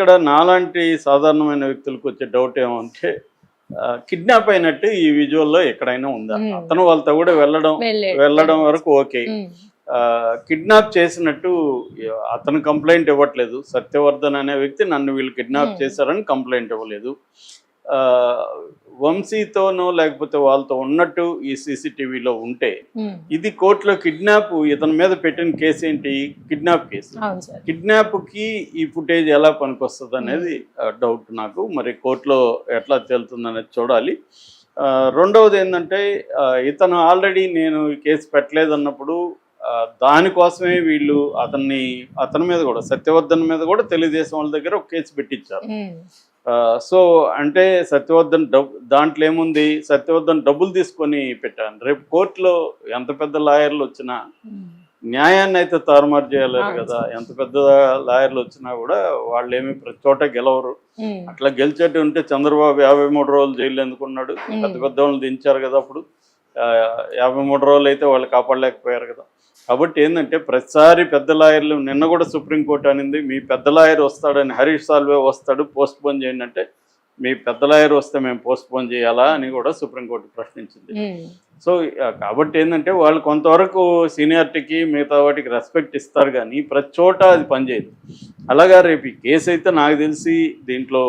ఇక్కడ నాలాంటి సాధారణమైన వ్యక్తులకు వచ్చే డౌట్ ఏమంటే కిడ్నాప్ అయినట్టు ఈ విజువల్లో ఎక్కడైనా ఉందా? అతను వాళ్ళతో కూడా వెళ్ళడం వరకు ఓకే. కిడ్నాప్ చేసినట్టు అతను కంప్లైంట్ ఇవ్వట్లేదు. సత్యవర్ధన్ అనే వ్యక్తి నన్ను వీళ్ళు కిడ్నాప్ చేశారని కంప్లైంట్ ఇవ్వలేదు. వంశీతోనో లేకపోతే వాళ్ళతో ఉన్నట్టు ఈ సీసీటీవీలో ఉంటే ఇది కోర్టులో కిడ్నాప్ ఇతని మీద పెట్టిన కేసు ఏంటి? Kidnap case. కిడ్నాప్ కి ఈ ఫుటేజ్ ఎలా పనికొస్తుంది అనేది డౌట్ నాకు. మరి కోర్టులో ఎట్లా తేలుతుంది అనేది చూడాలి. రెండవది ఏంటంటే ఇతను ఆల్రెడీ నేను ఈ కేసు పెట్టలేదన్నప్పుడు దానికోసమే వీళ్ళు అతని మీద కూడా సత్యవర్ధన్ మీద కూడా తెలుగుదేశం వాళ్ళ దగ్గర ఒక కేసు పెట్టించారు. సో అంటే సత్యవర్ధన్ దాంట్లో ఏముంది, సత్యవర్ధన్ డబ్బులు తీసుకొని పెట్టాను. రేపు కోర్టులో ఎంత పెద్ద లాయర్లు వచ్చినా న్యాయాన్ని అయితే తారుమారు చేయలేరు కదా. ఎంత పెద్ద లాయర్లు వచ్చినా కూడా వాళ్ళు ఏమి ప్రతి చోట గెలవరు. అట్లా గెలిచేట్టు ఉంటే చంద్రబాబు 53 రోజులు జైలు ఎందుకున్నాడు? పెద్ద పెద్ద వాళ్ళని దించారు కదా. అప్పుడు 53 రోజులు అయితే వాళ్ళు కాపాడలేకపోయారు కదా. కాబట్టి ఏంటంటే ప్రతిసారి పెద్ద లాయర్లు, నిన్న కూడా సుప్రీంకోర్టు అనింది మీ పెద్ద లాయర్ వస్తాడని, హరీష్ సాల్వే వస్తాడు పోస్ట్ పోన్ చేయండి అంటే మీ పెద్ద లాయర్ వస్తే మేము పోస్ట్ పోన్ చేయాలా అని కూడా సుప్రీంకోర్టు ప్రశ్నించింది. సో కాబట్టి ఏంటంటే వాళ్ళు కొంతవరకు సీనియారిటీకి మిగతా వాటికి రెస్పెక్ట్ ఇస్తారు, కానీ ప్రతి చోట అది పనిచేయదు. అలాగా రేపు ఈ కేసు అయితే నాకు తెలిసి దీంట్లో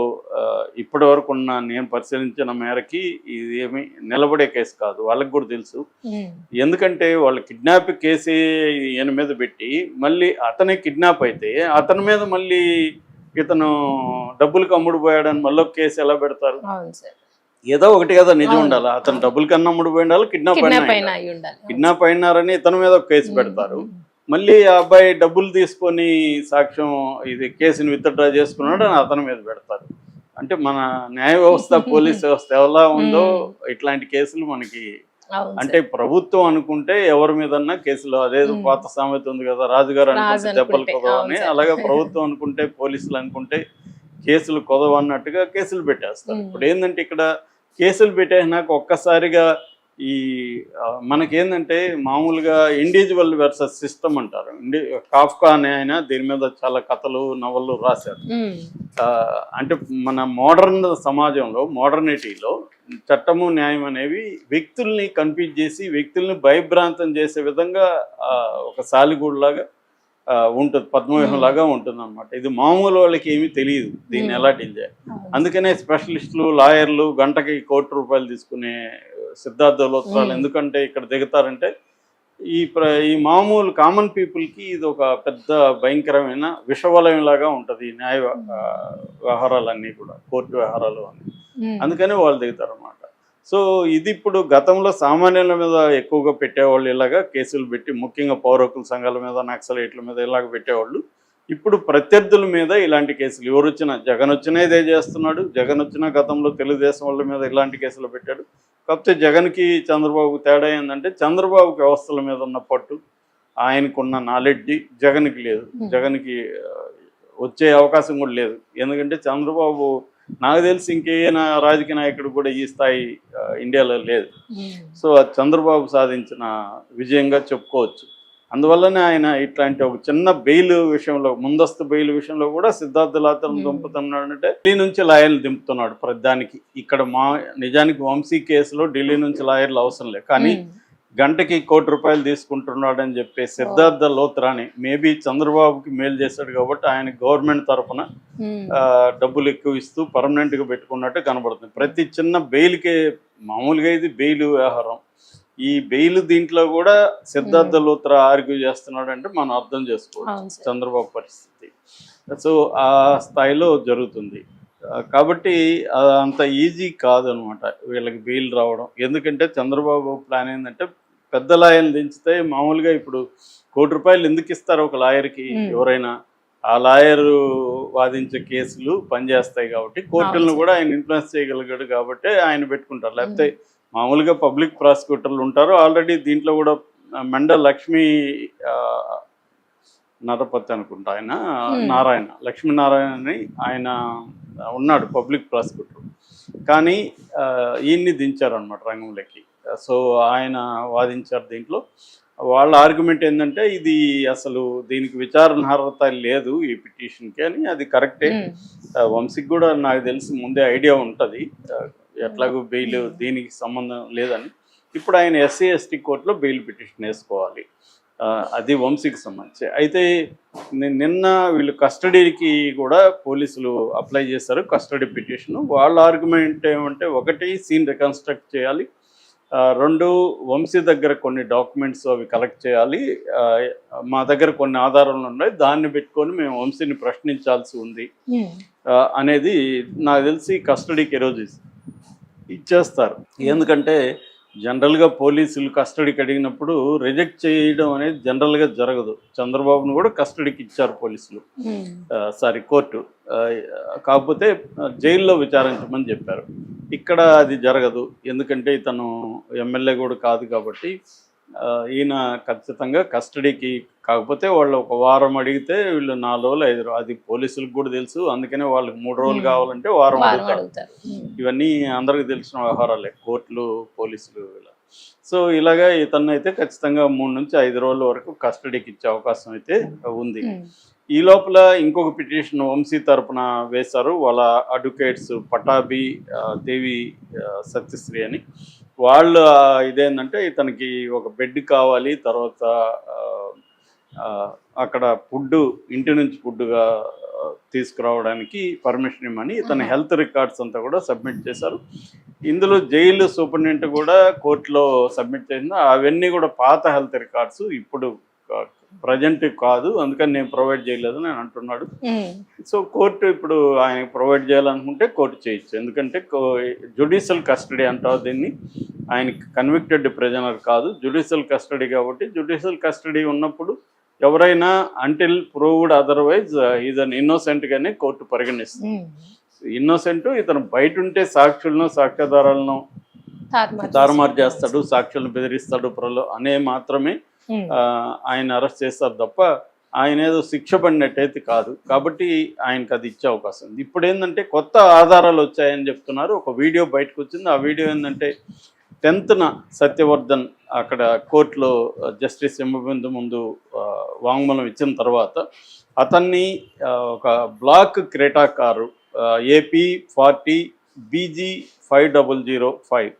ఇప్పటి వరకు నేను పరిశీలించిన మేరకి ఇది ఏమి నిలబడే కేసు కాదు. వాళ్ళకి కూడా తెలుసు. ఎందుకంటే వాళ్ళు కిడ్నాప్ కేసు ఈయన మీద పెట్టి మళ్ళీ అతనే కిడ్నాప్ అయితే అతని మీద మళ్ళీ ఇతను డబ్బులకు అమ్ముడుపోయాడని మళ్ళీ కేసు ఎలా పెడతారు? ఏదో ఒకటి కదా నిజం ఉండాలి. అతను డబ్బులు కన్నా అమ్ముడుపోయి ఉండాలి, కిడ్నాప్ అయినారని ఇతని మీద ఒక కేసు పెడతారు. మళ్ళీ ఆ అబ్బాయి డబ్బులు తీసుకొని సాక్ష్యం ఇది కేసుని విత్డ్రా చేసుకున్నాడు అని అతని మీద పెడతారు. అంటే మన న్యాయ వ్యవస్థ, పోలీస్ వ్యవస్థ ఎలా ఉందో ఇట్లాంటి కేసులు మనకి అంటే ప్రభుత్వం అనుకుంటే ఎవరి మీదన్నా కేసులు, అదేదో పాత సామెత ఉంది కదా, రాజుగారు అనుకుంటే దెబ్బలు కొదవని, అలాగే ప్రభుత్వం అనుకుంటే పోలీసులు అనుకుంటే కేసులు కొదవన్నట్టుగా కేసులు పెట్టేస్తారు. ఇప్పుడు ఏంటంటే ఇక్కడ కేసులు పెట్టేసినాక ఒక్కసారిగా ఈ మనకేందంటే మామూలుగా ఇండివిజువల్ వర్సెస్ సిస్టమ్ అంటారు. కాఫ్కా అనే ఆయన దీని మీద చాలా కథలు, నవళ్ళు రాశారు. అంటే మన మోడర్న్ సమాజంలో, మోడర్నిటీలో చట్టము న్యాయం అనేవి వ్యక్తుల్ని కన్ఫ్యూజ్ చేసి వ్యక్తుల్ని భయభ్రాంతం చేసే విధంగా ఒక సాలిగూడులాగా ఉంటుంది, పద్మవ్యూహం లాగా ఉంటుంది అనమాట. ఇది మామూలు వాళ్ళకి ఏమీ తెలియదు దీన్ని ఎలా డీల్ చేయాలి. అందుకనే స్పెషలిస్టులు, లాయర్లు గంటకి ₹1 కోటి తీసుకునే సిద్ధార్థ లోత్రాలు ఎందుకంటే ఇక్కడ దిగుతారంటే ఈ మామూలు కామన్ పీపుల్కి ఇది ఒక పెద్ద భయంకరమైన విషవలయం లాగా ఉంటుంది ఈ న్యాయ వ్యవహారాలన్నీ కూడా, కోర్టు వ్యవహారాలు అన్నీ. అందుకని వాళ్ళు దిగుతారు అన్నమాట. సో ఇది ఇప్పుడు గతంలో సామాన్యుల మీద ఎక్కువగా పెట్టేవాళ్ళు ఇలాగా కేసులు పెట్టి, ముఖ్యంగా పౌర హక్కుల సంఘాల మీద, నక్సలైట్ల మీద ఇలాగ పెట్టేవాళ్ళు. ఇప్పుడు ప్రత్యర్థుల మీద ఇలాంటి కేసులు ఎవరు వచ్చినా, జగన్ వచ్చినా ఇదే చేస్తున్నాడు. జగన్ వచ్చినా గతంలో తెలుగుదేశం వాళ్ళ మీద ఇలాంటి కేసులు పెట్టాడు. కాకపోతే జగన్కి చంద్రబాబుకు తేడా ఏంటంటే చంద్రబాబుకి వ్యవస్థల మీద ఉన్న పట్టు, ఆయనకున్న నాలెడ్జి జగన్కి లేదు. జగన్కి వచ్చే అవకాశం కూడా లేదు. ఎందుకంటే చంద్రబాబు నాకు తెలిసి ఇంకేనా రాజకీయ నాయకుడు కూడా ఈ స్థాయి ఇండియాలో లేదు. సో అది చంద్రబాబు సాధించిన విజయంగా చెప్పుకోవచ్చు. అందువల్లనే ఆయన ఇట్లాంటి ఒక చిన్న బెయిల్ విషయంలో, ముందస్తు బెయిల్ విషయంలో కూడా సిద్ధార్థ లాతను దింపుతున్నాడంటే ఢిల్లీ నుంచి లాయర్లు దింపుతున్నాడు ప్రతిదానికి. ఇక్కడ నిజానికి వంశీ కేసులో ఢిల్లీ నుంచి లాయర్లు అవసరం లేదు, కానీ గంటకి ₹1 కోటి తీసుకుంటున్నాడు అని చెప్పి సిద్ధార్థ లోత్రాని మేబీ చంద్రబాబుకి మేలు చేశాడు కాబట్టి ఆయన గవర్నమెంట్ తరఫున డబ్బులు ఎక్కువ ఇస్తూ పర్మనెంట్గా పెట్టుకున్నట్టు కనబడుతుంది. ప్రతి చిన్న బెయిల్కే, మామూలుగా ఇది బెయిల్ వ్యవహారం, ఈ బెయిల్ దీంట్లో కూడా సిద్ధార్థ లోత్రా ఆర్గ్యూ చేస్తున్నాడు అంటే మనం అర్థం చేసుకోవచ్చు చంద్రబాబు పరిస్థితి. సో ఆ స్థాయిలో జరుగుతుంది. కాబట్టి అంత ఈజీ కాదనమాట వీళ్ళకి బెయిల్ రావడం. ఎందుకంటే చంద్రబాబు ప్లాన్ ఏంటంటే పెద్ద లాయర్ని దించితే మామూలుగా ఇప్పుడు ₹1 కోటి ఎందుకు ఇస్తారు ఒక లాయర్కి? ఎవరైనా ఆ లాయరు వాదించే కేసులు పనిచేస్తాయి కాబట్టి, కోర్టులను కూడా ఆయన ఇన్ఫ్లుయెన్స్ చేయగలిగాడు కాబట్టి ఆయన పెట్టుకుంటారు. లేకపోతే మామూలుగా పబ్లిక్ ప్రాసిక్యూటర్లు ఉంటారు. ఆల్రెడీ దీంట్లో కూడా మెండల్ లక్ష్మీ నరపతి అనుకుంటా ఆయన, నారాయణ, లక్ష్మీనారాయణ అని ఆయన ఉన్నాడు పబ్లిక్ ప్రాసిక్యూటర్. కానీ ఈయన్ని దించారు అనమాట రంగంలోకి. సో ఆయన వాదించారు దీంట్లో. వాళ్ళ ఆర్గ్యుమెంట్ ఏంటంటే ఇది అసలు దీనికి విచారణ అర్హత లేదు ఈ పిటిషన్కి అని. అది కరెక్టే. వంశీకి కూడా నాకు తెలిసి ముందే ఐడియా ఉంటుంది ఎట్లాగో బెయిల్ దీనికి సంబంధం లేదని. ఇప్పుడు ఆయన ఎస్సీ ఎస్టీ కోర్టులో బెయిల్ పిటిషన్ వేసుకోవాలి. అది వంశీకి సంబంధించి. అయితే నిన్న వీళ్ళు కస్టడీకి కూడా పోలీసులు అప్లై చేశారు, కస్టడీ పిటిషన్. వాళ్ళ ఆర్గ్యుమెంట్ ఏమంటే, ఒకటి సీన్ రికన్స్ట్రక్ట్ చేయాలి, రెండు వంశీ దగ్గర కొన్ని డాక్యుమెంట్స్ అవి కలెక్ట్ చేయాలి, మా దగ్గర కొన్ని ఆధారాలు ఉన్నాయి, దాన్ని పెట్టుకొని మేము వంశీని ప్రశ్నించాల్సి ఉంది అనేది నాకు తెలిసి కస్టడీకి ఈరోజు ఇచ్చేస్తారు. ఎందుకంటే జనరల్గా పోలీసులు కస్టడీకి అడిగినప్పుడు రిజెక్ట్ చేయడం అనేది జనరల్గా జరగదు. చంద్రబాబును కూడా కస్టడీకి ఇచ్చారు పోలీసులు, కోర్టు. కాకపోతే జైల్లో విచారించమని చెప్పారు. ఇక్కడ అది జరగదు, ఎందుకంటే ఇతను ఎమ్మెల్యే కూడా కాదు కాబట్టి ఈయన ఖచ్చితంగా కస్టడీకి. కాకపోతే వాళ్ళు ఒక వారం అడిగితే వీళ్ళు 4 రోజులు 5 రోజులు, అది పోలీసులకు కూడా తెలుసు. అందుకనే వాళ్ళకి 3 రోజులు కావాలంటే వారం అడుగుతారు. ఇవన్నీ అందరికి తెలిసిన వ్యవహారాలే, కోర్టులు పోలీసులు ఇలా. సో ఇలాగా ఇతను అయితే ఖచ్చితంగా 3 నుంచి 5 రోజుల వరకు కస్టడీకి ఇచ్చే అవకాశం అయితే ఉంది. ఈ లోపల ఇంకొక పిటిషన్ వంశీ తరపున వేశారు వాళ్ళ అడ్వకేట్స్ పటాభి, దేవి సత్యశ్రీ అని. వాళ్ళు ఇదేంటంటే ఇతనికి ఒక బెడ్ కావాలి, తర్వాత అక్కడ ఫుడ్ ఇంటి నుంచి ఫుడ్గా తీసుకురావడానికి పర్మిషన్ ఇవ్వమని ఇతని హెల్త్ రికార్డ్స్ అంతా కూడా సబ్మిట్ చేశారు. ఇందులో జైలు సూపరింటెండెంట్ కూడా కోర్టులో సబ్మిట్ చేసింది. అవన్నీ కూడా పాత హెల్త్ రికార్డ్స్, ఇప్పుడు ప్రజెంట్ కాదు, అందుకని నేను ప్రొవైడ్ చేయలేదు అని అంటున్నాడు. సో కోర్టు ఇప్పుడు ఆయనకు ప్రొవైడ్ చేయాలనుకుంటే కోర్టు చేయొచ్చు, ఎందుకంటే జ్యుడిషియల్ కస్టడీ అంటారు దీన్ని. ఆయనకి కన్విక్టెడ్ ప్రిజనర్ కాదు, జ్యుడిషియల్ కస్టడీ. కాబట్టి జ్యుడిషియల్ కస్టడీ ఉన్నప్పుడు ఎవరైనా అంటిల్ ప్రూవ్డ్ అదర్వైజ్ ఈజన్ ఇన్నోసెంట్గానే కోర్టు పరిగణిస్తుంది. ఇన్నోసెంట్ ఇతను బయట ఉంటే సాక్షులను సాక్ష్యాధారాలను తారుమారు చేస్తాడు, సాక్షులను బెదిరిస్తాడు అనే మాత్రమే ఆయన అరెస్ట్ చేస్తారు తప్ప ఆయన ఏదో శిక్ష పడినట్టయితే కాదు. కాబట్టి ఆయనకు అది ఇచ్చే అవకాశం ఉంది. ఇప్పుడు ఏంటంటే కొత్త ఆధారాలు వచ్చాయని చెప్తున్నారు. ఒక వీడియో బయటకు వచ్చింది. ఆ వీడియో ఏంటంటే 10th సత్యవర్ధన్ అక్కడ కోర్టులో జస్టిస్ సింహబిందు ముందు వాంగ్మూలం ఇచ్చిన తర్వాత అతన్ని ఒక black Creta car AP40 BG5005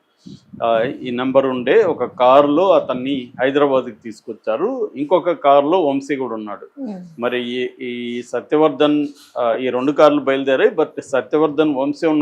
ఈ నెంబర్ ఉండే ఒక కారులో అతన్ని హైదరాబాద్కి తీసుకొచ్చారు. ఇంకొక కారులో వంశీ కూడా ఉన్నాడు. మరి ఈ సత్యవర్ధన్ ఈ 2 కార్లు బయలుదేరాయి. బట్ సత్యవర్ధన్ వంశీ ఉన్న